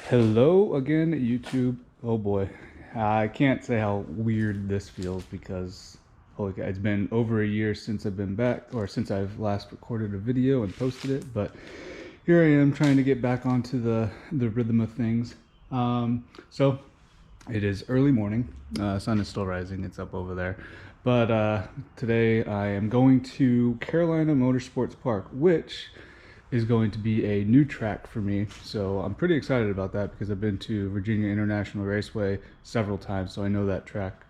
Hello again, YouTube. Oh boy, I can't say how weird this feels because holy cow, it's been over a year since I've been back, or since I've last recorded a video and posted it. But here I am trying to get back onto the rhythm of things. So it is early morning. Sun is still rising. It's up over there. But today I am going to Carolina Motorsports Park, which is going to be a new track for me. So I'm pretty excited about that because I've been to Virginia International Raceway several times, so I know that track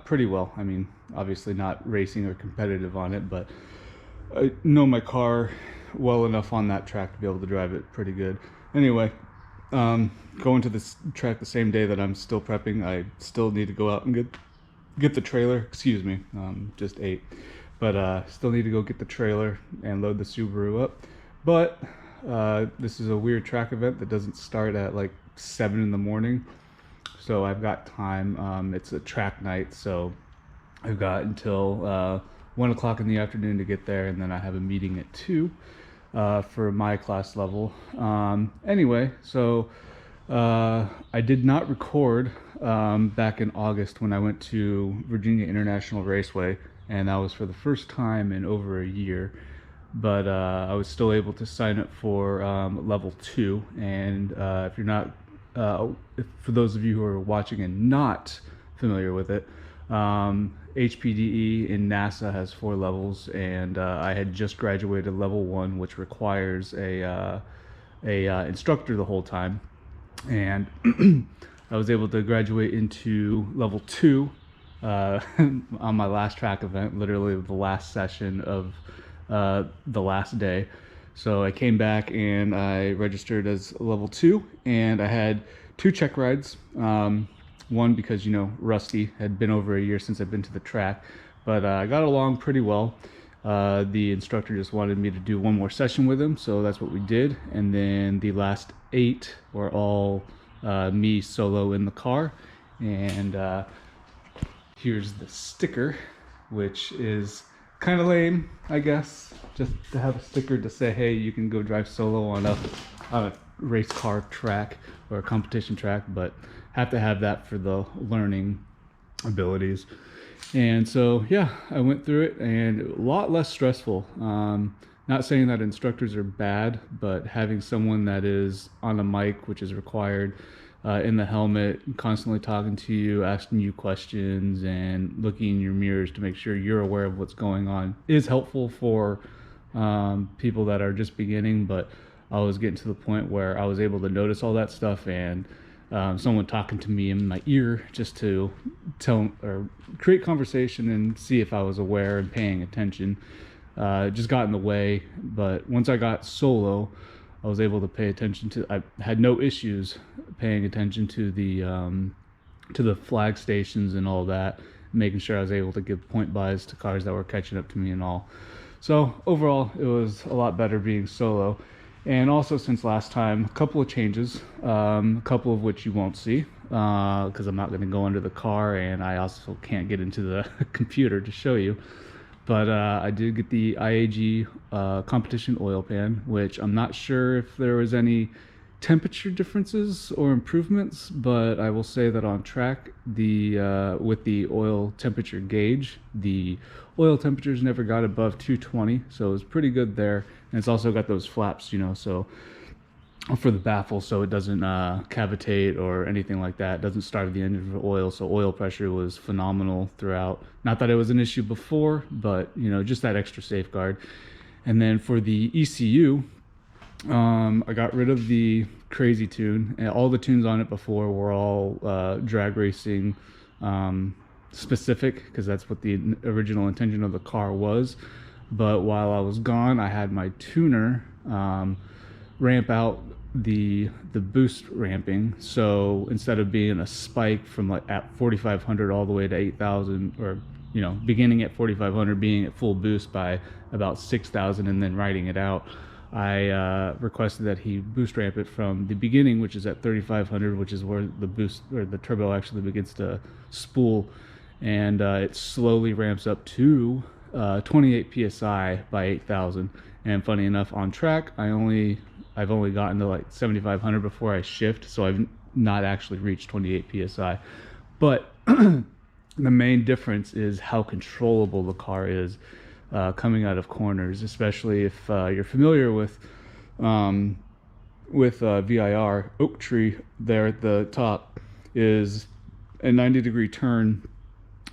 pretty well. I mean, obviously not racing or competitive on it, but I know my car well enough on that track to be able to drive it pretty good. Anyway, going to this track the same day that I'm still prepping. I still need to go out and get the trailer. Excuse me, just ate. But still need to go get the trailer and load the Subaru up. But this is a weird track event that doesn't start at like 7 in the morning. So I've got time. It's a track night, so I've got until 1 o'clock in the afternoon to get there, and then I have a meeting at 2 for my class level. Anyway, so I did not record back in August when I went to Virginia International Raceway, and that was for the first time in over a year. But I was still able to sign up for level 2. And if you're not, for those of you who are watching and not familiar with it, HPDE in NASA has 4 levels, and I had just graduated level 1, which requires a instructor the whole time. And I was able to graduate into level 2 on my last track event, literally the last session of the last day. So I came back and I registered as level 2, and I had 2 check rides. One because, you know, rusty, had been over a year since I've been to the track, but I got along pretty well. The instructor just wanted me to do 1 more session with him, so that's what we did. And then the last 8 were all me solo in the car. And here's the sticker, which is kind of lame, I guess, just to have a sticker to say, hey, you can go drive solo on a race car track or a competition track, but have to have that for the learning abilities. And so yeah, I went through it, and a lot less stressful. Not saying that instructors are bad, but having someone that is on a mic, which is required, in the helmet, constantly talking to you, asking you questions, and looking in your mirrors to make sure you're aware of what's going on is helpful for people that are just beginning. But I was getting to the point where I was able to notice all that stuff, and someone talking to me in my ear just to tell or create conversation and see if I was aware and paying attention just got in the way. But once I got solo, I was able to pay attention to, I had no issues paying attention to the flag stations and all that, making sure I was able to give point buys to cars that were catching up to me and all. So overall, it was a lot better being solo. And also, since last time, a couple of changes, a couple of which you won't see because I'm not going to go under the car, and I also can't get into the computer to show you. But I did get the IAG competition oil pan, which I'm not sure if there was any temperature differences or improvements, but I will say that on track, with the oil temperature gauge, the oil temperatures never got above 220, so it was pretty good there. And it's also got those flaps, you know, so for the baffle, so it doesn't cavitate or anything like that. It doesn't starve the engine for oil, so oil pressure was phenomenal throughout. Not that it was an issue before, but you know, just that extra safeguard. And then for the ECU, I got rid of the crazy tune, and all the tunes on it before were all drag racing specific, because that's what the original intention of the car was. But while I was gone, I had my tuner ramp out the boost ramping, so instead of being a spike from like at 4,500 all the way to 8,000, or you know, beginning at 4,500, being at full boost by about 6,000 and then riding it out, I requested that he boost ramp it from the beginning, which is at 3,500, which is where the boost or the turbo actually begins to spool, and it slowly ramps up to 28 psi by 8,000. And funny enough, on track I only I've only gotten to like 7,500 before I shift, so I've not actually reached 28 psi. But the main difference is how controllable the car is coming out of corners, especially if you're familiar with VIR. Oak Tree there at the top is a 90-degree turn,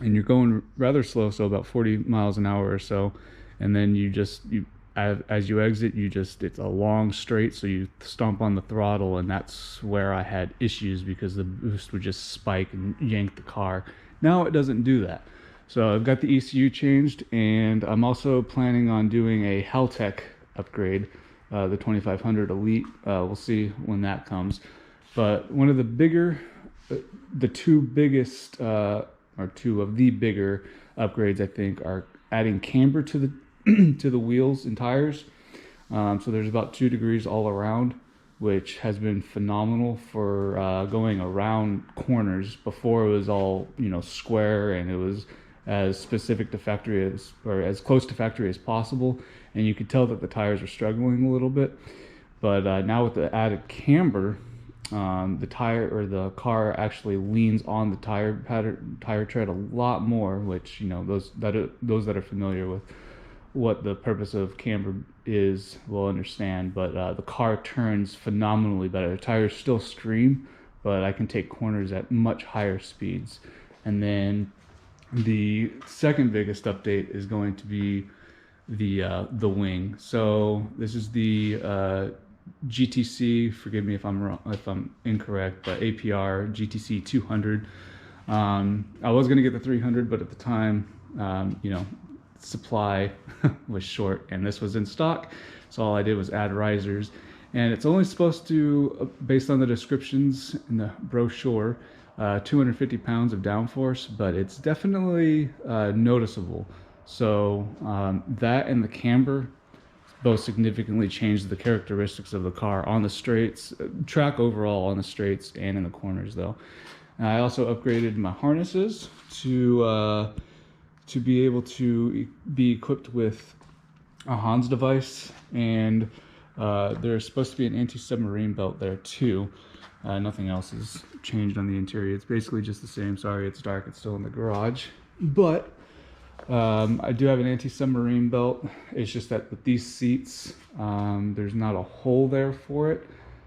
and you're going rather slow, so about 40 miles an hour or so, and then as you exit, it's a long straight, so you stomp on the throttle, and that's where I had issues because the boost would just spike and yank the car. Now it doesn't do that. So I've got the ECU changed, and I'm also planning on doing a Haltech upgrade, the 2500 Elite. We'll see when that comes. But one of the bigger, the two biggest, or two of the bigger upgrades, I think, are adding camber to the to the wheels and tires. So there's about 2 degrees all around, which has been phenomenal for going around corners. Before it was all, square, and it was as specific to factory or as close to factory as possible, and you could tell that the tires were struggling a little bit. But now with the added camber, the car actually leans on the tire tread a lot more, which those that are familiar with what the purpose of camber is will understand. But the car turns phenomenally better. The tires still scream, but I can take corners at much higher speeds. And then the second biggest update is going to be the wing. So this is the GTC, forgive me if I'm wrong, if I'm incorrect, but APR GTC 200. I was going to get the 300, but at the time, supply was short, and this was in stock, so all I did was add risers. And it's only supposed to, based on the descriptions in the brochure, 250 pounds of downforce, but it's definitely noticeable. So that and the camber both significantly changed the characteristics of the car on the straights, track overall on the straights and in the corners though. And I also upgraded my harnesses to be able to be equipped with a Hans device, and there's supposed to be an anti-submarine belt there too. Nothing else has changed on the interior. It's basically just the same. Sorry, it's dark. It's still in the garage. But I do have an anti-submarine belt. It's just that with these seats, there's not a hole there for it.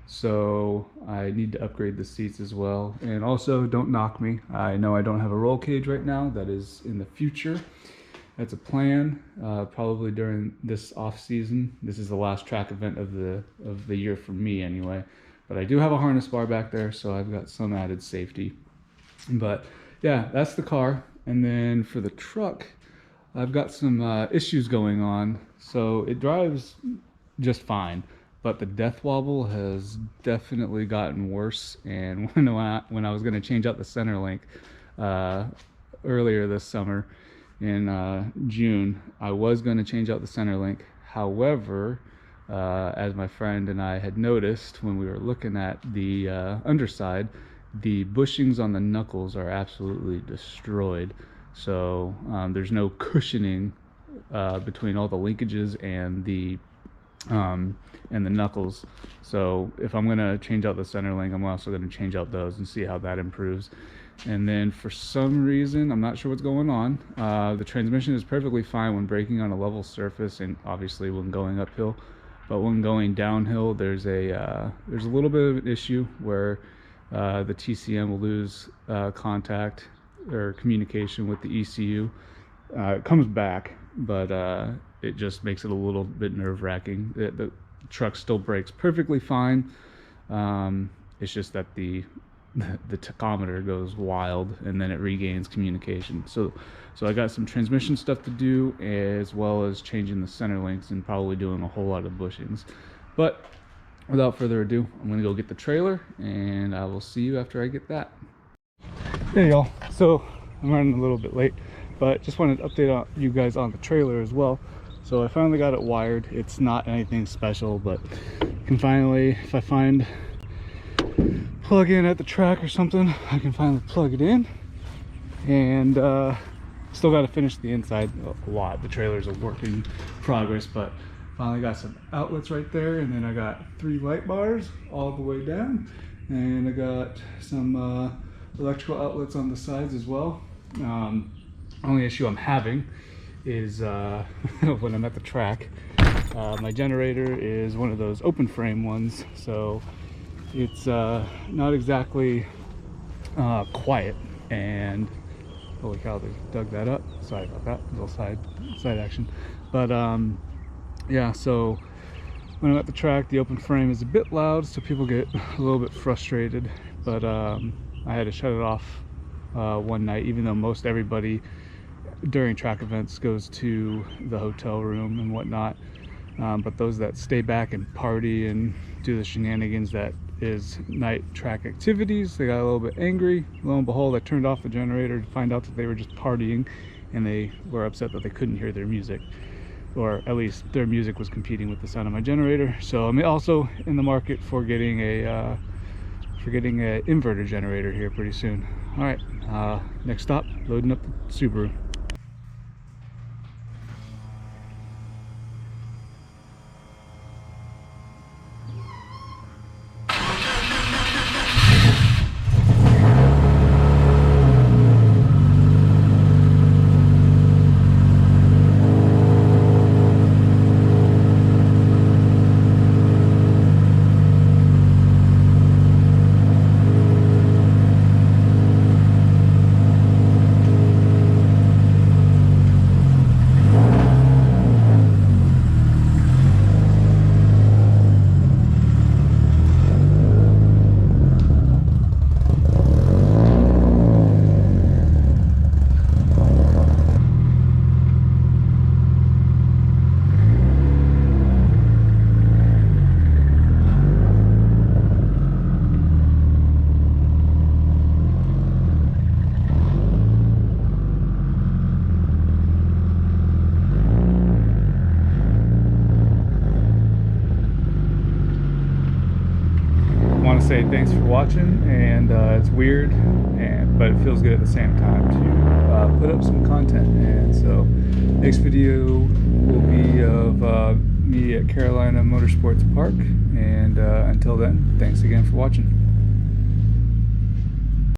So I need to upgrade the seats as well. And also, don't knock me. I know I don't have a roll cage right now. That is in the future. That's a plan, probably during this off season. This is the last track event of the year for me anyway. But I do have a harness bar back there, so I've got some added safety. But yeah, that's the car. And then for the truck, I've got some issues going on. So it drives just fine, but the death wobble has definitely gotten worse. And when I was going to change out the center link earlier this summer in June, I was going to change out the center link. However, as my friend and I had noticed when we were looking at the underside, the bushings on the knuckles are absolutely destroyed. So there's no cushioning between all the linkages and the knuckles. So if I'm going to change out the center link, I'm also going to change out those and see how that improves. And then for some reason, I'm not sure what's going on, the transmission is perfectly fine when braking on a level surface, and obviously when going uphill. But when going downhill, there's a little bit of an issue where the TCM will lose contact or communication with the ECU. It comes back, but it just makes it a little bit nerve-wracking. The truck still brakes perfectly fine. It's just that the tachometer goes wild, and then it regains communication. So I got some transmission stuff to do, as well as changing the center links and probably doing a whole lot of bushings. But without further ado, I'm gonna go get the trailer, and I will see you after I get that. Hey y'all, so I'm running a little bit late, but just wanted to update you guys on the trailer as well. So I finally got it wired. It's not anything special, but can finally, if I find plug in at the track or something, I can finally plug it in. And still got to finish the inside a lot. The trailer's a work in progress, but Finally got some outlets right there, and then I got 3 light bars all the way down, and I got some electrical outlets on the sides as well. Only issue I'm having is when I'm at the track, my generator is one of those open frame ones, so it's not exactly quiet. And holy cow, they dug that up. Sorry about that, little side action. But yeah, so when I'm at the track, the open frame is a bit loud, so people get a little bit frustrated. But I had to shut it off one night, even though most everybody during track events goes to the hotel room and whatnot. But those that stay back and party and do the shenanigans that is night track activities, they got a little bit angry. Lo and behold, I turned off the generator to find out that they were just partying, and they were upset that they couldn't hear their music, or at least their music was competing with the sound of my generator. So I'm also in the market for getting a inverter generator here pretty soon. All right, next stop, loading up the Subaru. Say thanks for watching, and it's weird, but it feels good at the same time to put up some content. And so next video will be of me at Carolina Motorsports Park, and until then, thanks again for watching.